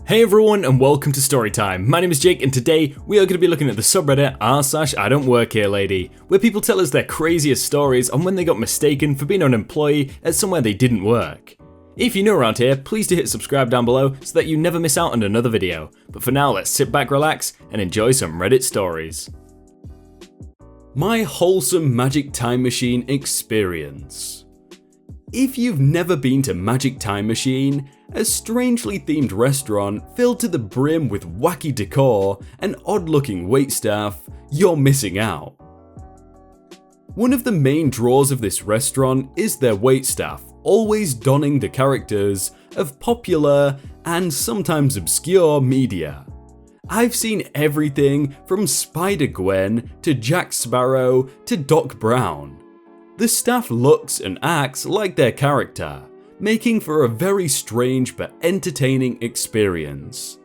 Hey everyone and welcome to Storytime. My name is Jake and today we are going to be looking at the subreddit r/idontworkherelady, where people tell us their craziest stories on when they got mistaken for being an employee at somewhere they didn't work. If you're new around here, please do hit subscribe down below so that you never miss out on another video. But for now, let's sit back, relax and enjoy some Reddit stories. My wholesome magic time machine experience. If you've never been to Magic Time Machine, a strangely themed restaurant filled to the brim with wacky decor and odd-looking waitstaff, you're missing out. One of the main draws of this restaurant is their waitstaff, always donning the characters of popular and sometimes obscure media. I've seen everything from Spider-Gwen to Jack Sparrow to Doc Brown. The staff looks and acts like their character, making for a very strange but entertaining experience.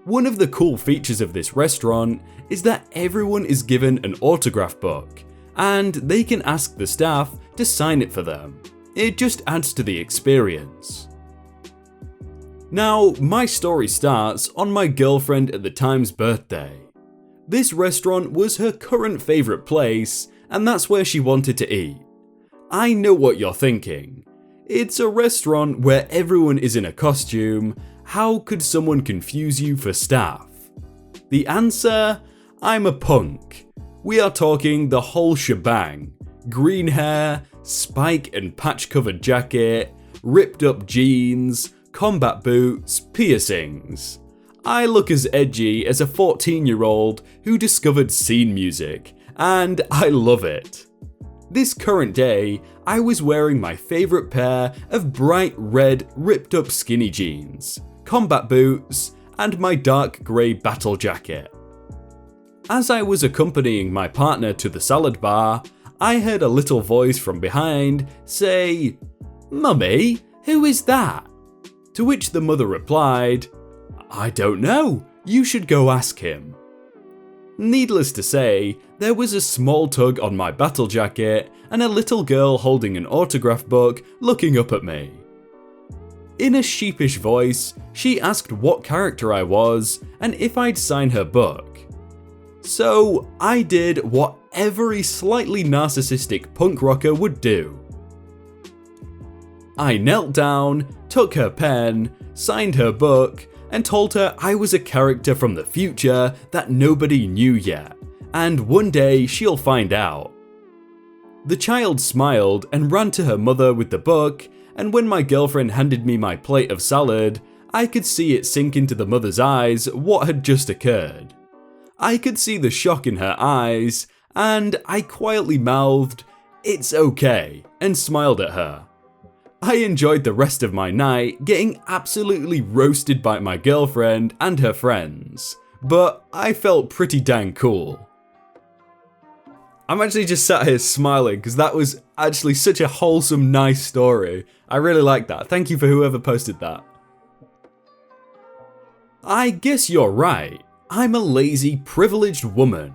One of the cool features of this restaurant is that everyone is given an autograph book, and they can ask the staff to sign it for them. It just adds to the experience. Now, my story starts on my girlfriend at the time's birthday. This restaurant was her current favourite place, and that's where she wanted to eat. I know what you're thinking. It's a restaurant where everyone is in a costume. How could someone confuse you for staff? The answer? I'm a punk. We are talking the whole shebang. Green hair, spike and patch covered jacket, ripped up jeans, combat boots, piercings. I look as edgy as a 14-year-old who discovered scene music, and I love it. This current day, I was wearing my favourite pair of bright red ripped up skinny jeans, combat boots, and my dark grey battle jacket. As I was accompanying my partner to the salad bar, I heard a little voice from behind say, "Mummy, who is that?" To which the mother replied, "I don't know, you should go ask him." Needless to say, there was a small tug on my battle jacket and a little girl holding an autograph book looking up at me. In a sheepish voice, she asked what character I was and if I'd sign her book. So I did what every slightly narcissistic punk rocker would do. I knelt down, took her pen, signed her book, and told her I was a character from the future that nobody knew yet, and one day she'll find out. The child smiled and ran to her mother with the book, and when my girlfriend handed me my plate of salad, I could see it sink into the mother's eyes what had just occurred. I could see the shock in her eyes, and I quietly mouthed, "It's okay," and smiled at her. I enjoyed the rest of my night getting absolutely roasted by my girlfriend and her friends, but I felt pretty dang cool. I'm actually just sat here smiling because that was actually such a wholesome, nice story. I really like that. Thank you for whoever posted that. I guess you're right. I'm a lazy, privileged woman.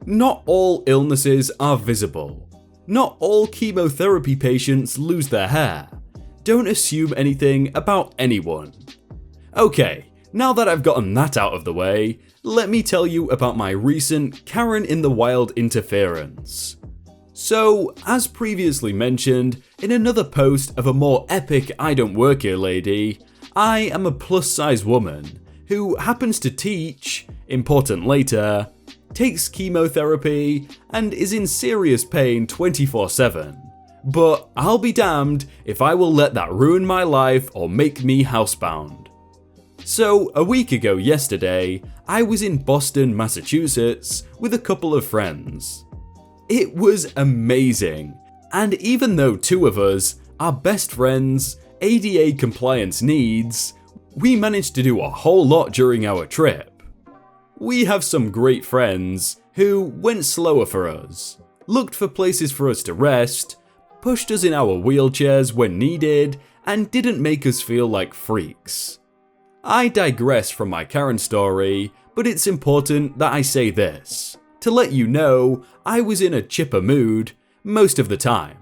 Not all illnesses are visible. Not all chemotherapy patients lose their hair. Don't assume anything about anyone. Okay, now that I've gotten that out of the way, let me tell you about my recent Karen in the Wild interference. So, as previously mentioned, in another post of a more epic I Don't Work Here lady, I am a plus-size woman who happens to teach, important later, takes chemotherapy, and is in serious pain 24/7. But I'll be damned if I will let that ruin my life or make me housebound. So, a week ago yesterday, I was in Boston, Massachusetts with a couple of friends. It was amazing, and even though two of us are best friends, ADA compliance needs, we managed to do a whole lot during our trip. We have some great friends who went slower for us, looked for places for us to rest, pushed us in our wheelchairs when needed, and didn't make us feel like freaks. I digress from my Karen story, but it's important that I say this, to let you know I was in a chipper mood most of the time.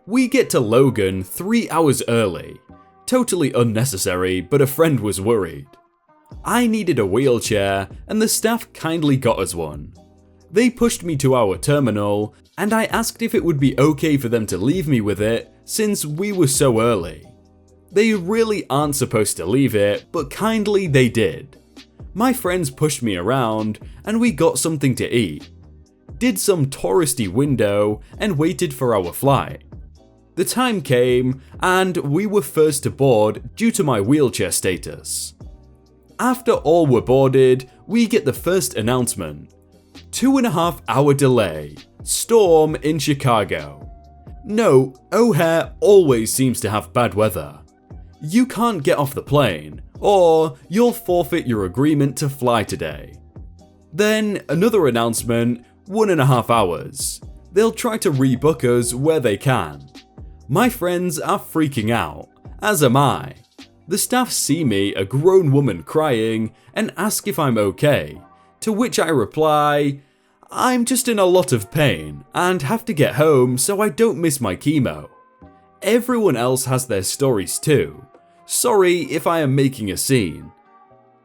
We get to Logan 3 hours early. Totally unnecessary, but a friend was worried. I needed a wheelchair, and the staff kindly got us one. They pushed me to our terminal, and I asked if it would be okay for them to leave me with it since we were so early. They really aren't supposed to leave it, but kindly they did. My friends pushed me around, and we got something to eat, did some touristy window, and waited for our flight. The time came, and we were first to board due to my wheelchair status. After all were boarded, we get the first announcement. 2.5 hour delay. Storm in Chicago. No, O'Hare always seems to have bad weather. You can't get off the plane, or you'll forfeit your agreement to fly today. Then another announcement, 1.5 hours. They'll try to rebook us where they can. My friends are freaking out, as am I. The staff see me, a grown woman, crying and ask if I'm okay, to which I reply, I'm just in a lot of pain and have to get home so I don't miss my chemo. Everyone else has their stories too. Sorry if I am making a scene.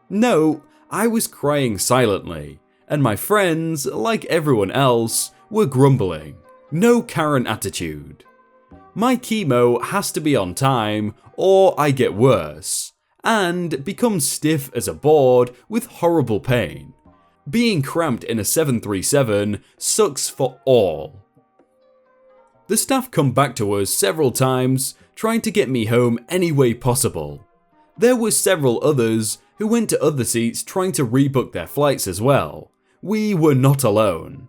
No, I was crying silently, and my friends, like everyone else, were grumbling. No Karen attitude. My chemo has to be on time or I get worse, and become stiff as a board with horrible pain. Being cramped in a 737 sucks for all. The staff come back to us several times, trying to get me home any way possible. There were several others who went to other seats trying to rebook their flights as well. We were not alone.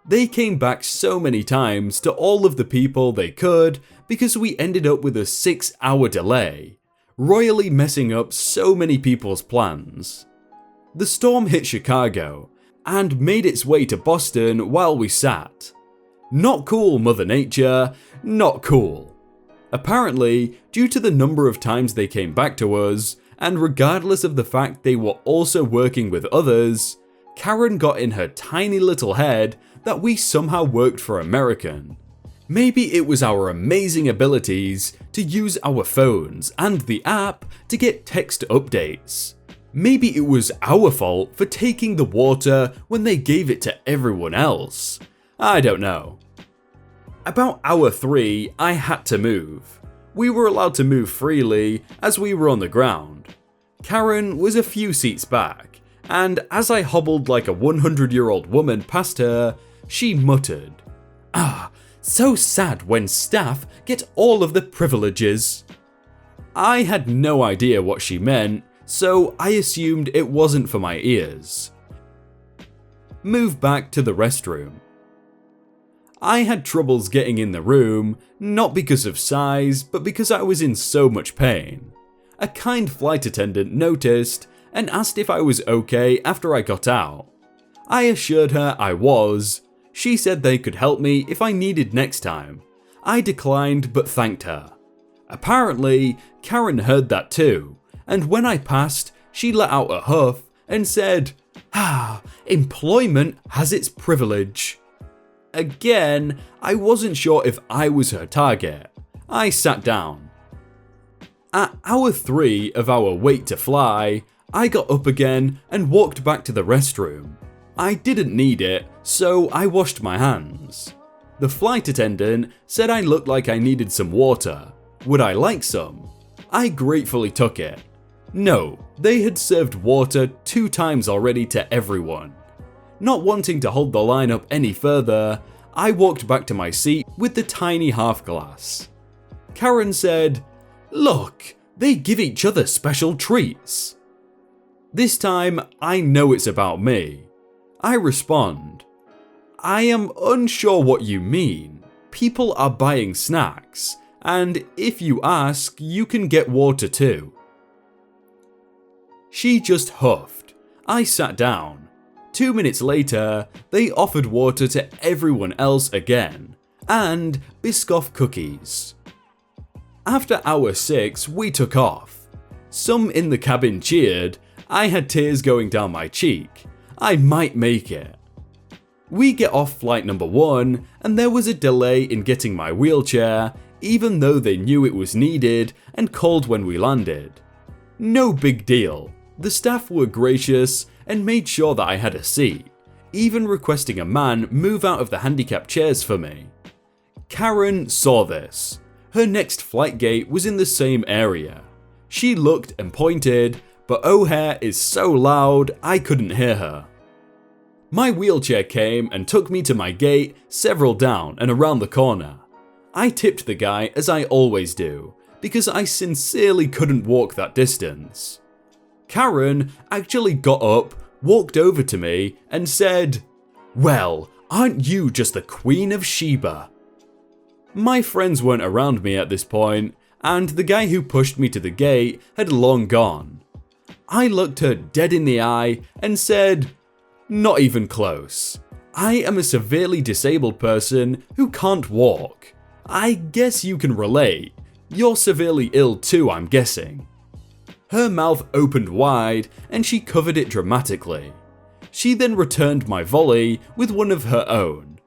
They came back so many times to all of the people they could because we ended up with a 6-hour delay, royally messing up so many people's plans. The storm hit Chicago and made its way to Boston while we sat. Not cool, Mother Nature, not cool. Apparently, due to the number of times they came back to us, and regardless of the fact they were also working with others, Karen got in her tiny little head that we somehow worked for American. Maybe it was our amazing abilities to use our phones and the app to get text updates. Maybe it was our fault for taking the water when they gave it to everyone else. I don't know. About hour 3, I had to move. We were allowed to move freely as we were on the ground. Karen was a few seats back, and as I hobbled like a 100-year-old woman past her, she muttered, "Ah, so sad when staff get all of the privileges." I had no idea what she meant, so I assumed it wasn't for my ears. Move back to the restroom. I had troubles getting in the room, not because of size, but because I was in so much pain. A kind flight attendant noticed and asked if I was okay after I got out. I assured her I was. She said they could help me if I needed next time. I declined but thanked her. Apparently, Karen heard that too, and when I passed, she let out a huff and said, employment has its privilege. Again, I wasn't sure if I was her target. I sat down. At hour 3 of our wait to fly, I got up again and walked back to the restroom. I didn't need it, so I washed my hands. The flight attendant said I looked like I needed some water. Would I like some? I gratefully took it. No, they had served water 2 times already to everyone. Not wanting to hold the line up any further, I walked back to my seat with the tiny half glass. Karen said, "Look, they give each other special treats." This time, I know it's about me. I respond, "I am unsure what you mean. People are buying snacks, and if you ask, you can get water too." She just huffed. I sat down. 2 minutes later, they offered water to everyone else again, and Biscoff cookies. After hour 6, we took off. Some in the cabin cheered. I had tears going down my cheek. I might make it. We get off flight number 1, and there was a delay in getting my wheelchair, even though they knew it was needed and called when we landed. No big deal. The staff were gracious and made sure that I had a seat, even requesting a man move out of the handicapped chairs for me. Karen saw this. Her next flight gate was in the same area. She looked and pointed, but O'Hare is so loud I couldn't hear her. My wheelchair came and took me to my gate, several down and around the corner. I tipped the guy as I always do, because I sincerely couldn't walk that distance. Karen actually got up, walked over to me and said, "Well, aren't you just the Queen of Sheba?" My friends weren't around me at this point, and the guy who pushed me to the gate had long gone. I looked her dead in the eye and said, "Not even close. I am a severely disabled person who can't walk. I guess you can relate. You're severely ill too, I'm guessing." Her mouth opened wide and she covered it dramatically. She then returned my volley with one of her own.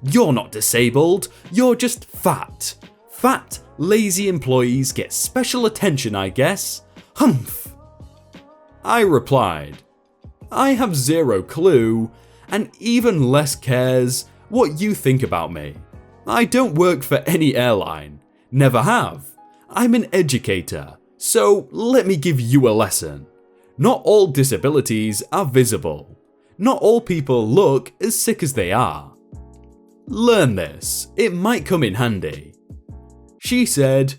"You're not disabled, you're just fat. Fat, lazy employees get special attention, I guess. Humph." I replied, "I have zero clue, and even less cares what you think about me. I don't work for any airline. Never have. I'm an educator, so let me give you a lesson. Not all disabilities are visible. Not all people look as sick as they are. Learn this, it might come in handy." She said,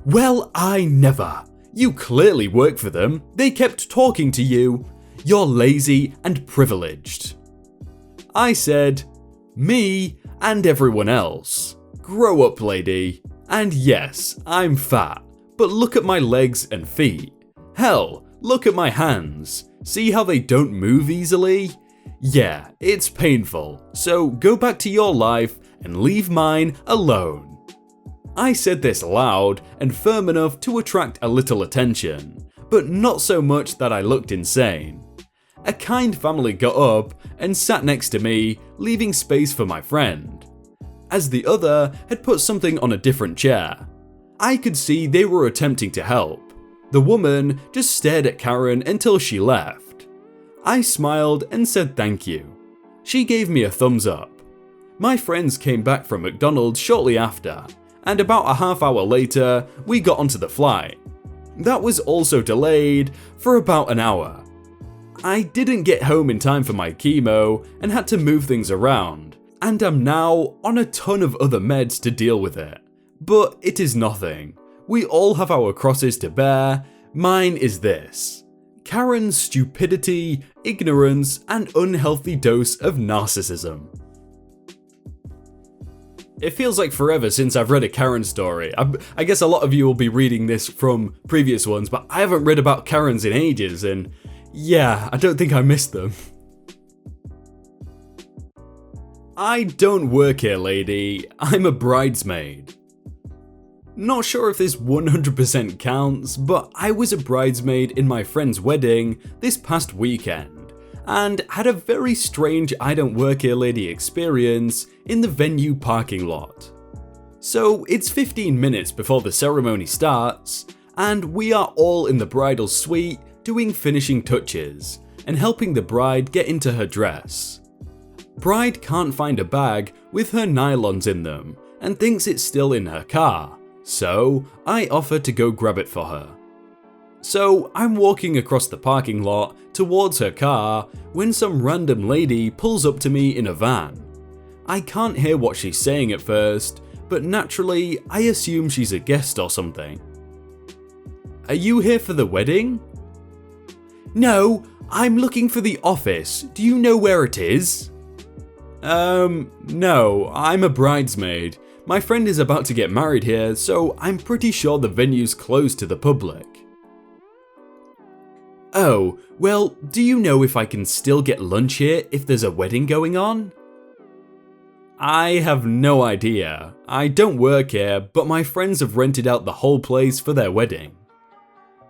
"Well, I never. You clearly work for them. They kept talking to you. You're lazy and privileged." I said, "Me and everyone else. Grow up, lady. And yes, I'm fat, but look at my legs and feet. Hell, look at my hands. See how they don't move easily? Yeah, it's painful, so go back to your life and leave mine alone." I said this loud and firm enough to attract a little attention, but not so much that I looked insane. A kind family got up and sat next to me, leaving space for my friend, as the other had put something on a different chair. I could see they were attempting to help. The woman just stared at Karen until she left. I smiled and said thank you. She gave me a thumbs up. My friends came back from McDonald's shortly after, and about a half hour later, we got onto the flight. That was also delayed for about an hour. I didn't get home in time for my chemo and had to move things around, and am now on a ton of other meds to deal with it. But it is nothing. We all have our crosses to bear. Mine is this: Karen's stupidity, ignorance, and unhealthy dose of narcissism. It feels like forever since I've read a Karen story. I guess a lot of you will be reading this from previous ones, but I haven't read about Karens in ages, and yeah, I don't think I missed them. I don't work here, lady. I'm a bridesmaid. Not sure if this 100% counts, but I was a bridesmaid in my friend's wedding this past weekend, and had a very strange I don't work here lady experience in the venue parking lot. So it's 15 minutes before the ceremony starts, and we are all in the bridal suite doing finishing touches and helping the bride get into her dress. Bride can't find a bag with her nylons in them and thinks it's still in her car, so I offer to go grab it for her. So I'm walking across the parking lot towards her car when some random lady pulls up to me in a van. I can't hear what she's saying at first, but naturally I assume she's a guest or something. "Are you here for the wedding?" "No, I'm looking for the office. Do you know where it is?" No, I'm a bridesmaid. My friend is about to get married here, so I'm pretty sure the venue's closed to the public." "Oh, well, do you know if I can still get lunch here if there's a wedding going on?" "I have no idea. I don't work here, but my friends have rented out the whole place for their wedding."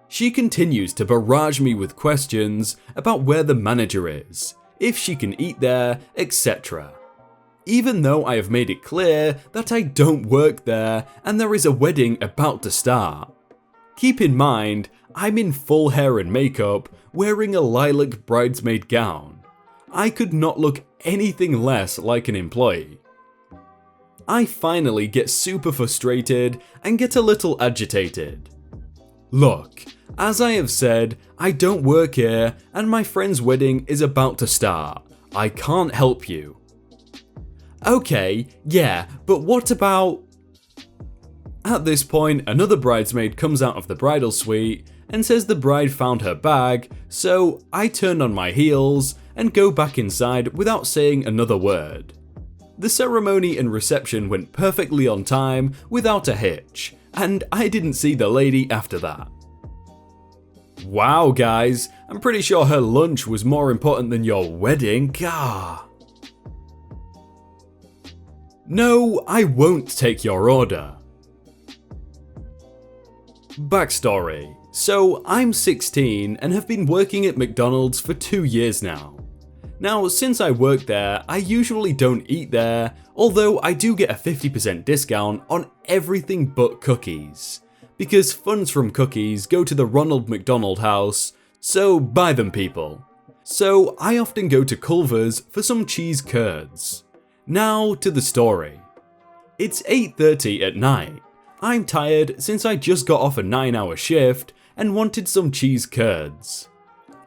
She continues to barrage me with questions about where the manager is, if she can eat there, etc. even though I have made it clear that I don't work there and there is a wedding about to start. Keep in mind, I'm in full hair and makeup, wearing a lilac bridesmaid gown. I could not look anything less like an employee. I finally get super frustrated and get a little agitated. Look, as I have said, I don't work here and my friend's wedding is about to start. I can't help you. Okay, yeah, but what about... At this point, another bridesmaid comes out of the bridal suite and says the bride found her bag, so I turn on my heels and go back inside without saying another word. The ceremony and reception went perfectly on time without a hitch, and I didn't see the lady after that. Wow guys, I'm pretty sure her lunch was more important than your wedding, gah. No, I won't take your order. Backstory. So, I'm 16 and have been working at McDonald's for 2 years now. Now, since I work there, I usually don't eat there, although I do get a 50% discount on everything but cookies. Because funds from cookies go to the Ronald McDonald House, so buy them people. So, I often go to Culver's for some cheese curds. Now to the story. It's 8:30 at night. I'm tired since I just got off a 9-hour shift and wanted some cheese curds.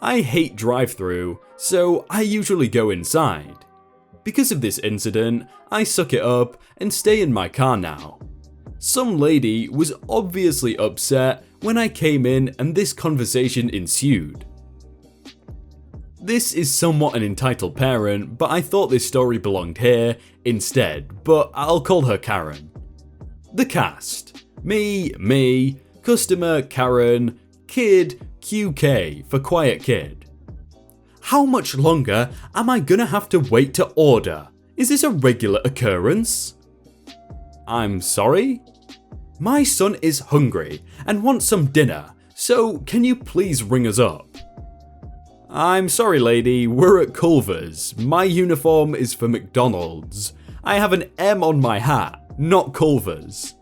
I hate drive-through, so I usually go inside. Because of this incident, I suck it up and stay in my car now. Some lady was obviously upset when I came in and this conversation ensued. This is somewhat an entitled parent, but I thought this story belonged here instead, but I'll call her Karen. The cast. Me, customer, Karen, kid, QK for quiet kid. How much longer am I gonna have to wait to order? Is this a regular occurrence? I'm sorry? My son is hungry and wants some dinner, so can you please ring us up? I'm sorry lady, we're at Culver's. My uniform is for McDonald's. I have an M on my hat, not Culver's.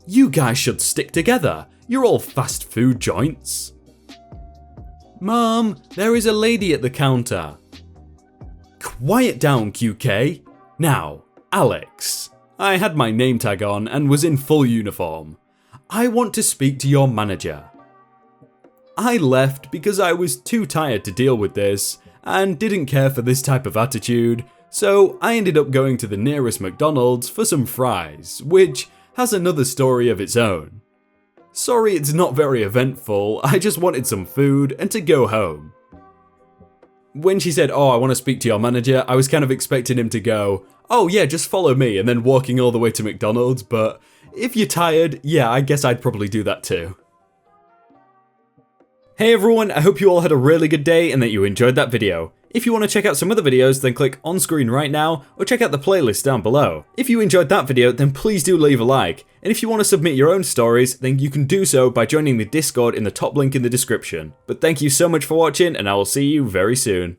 You guys should stick together. You're all fast food joints. Mom, there is a lady at the counter. Quiet down, QK. Now, Alex. I had my name tag on and was in full uniform. I want to speak to your manager. I left because I was too tired to deal with this and didn't care for this type of attitude, so I ended up going to the nearest McDonald's for some fries, which has another story of its own. Sorry it's not very eventful, I just wanted some food and to go home. When she said, "Oh, I want to speak to your manager," I was kind of expecting him to go, "Oh yeah, just follow me," and then walking all the way to McDonald's, but if you're tired, yeah, I guess I'd probably do that too. Hey everyone, I hope you all had a really good day and that you enjoyed that video. If you want to check out some other videos, then click on screen right now or check out the playlist down below. If you enjoyed that video, then please do leave a like. And if you want to submit your own stories, then you can do so by joining the Discord in the top link in the description. But thank you so much for watching and I will see you very soon.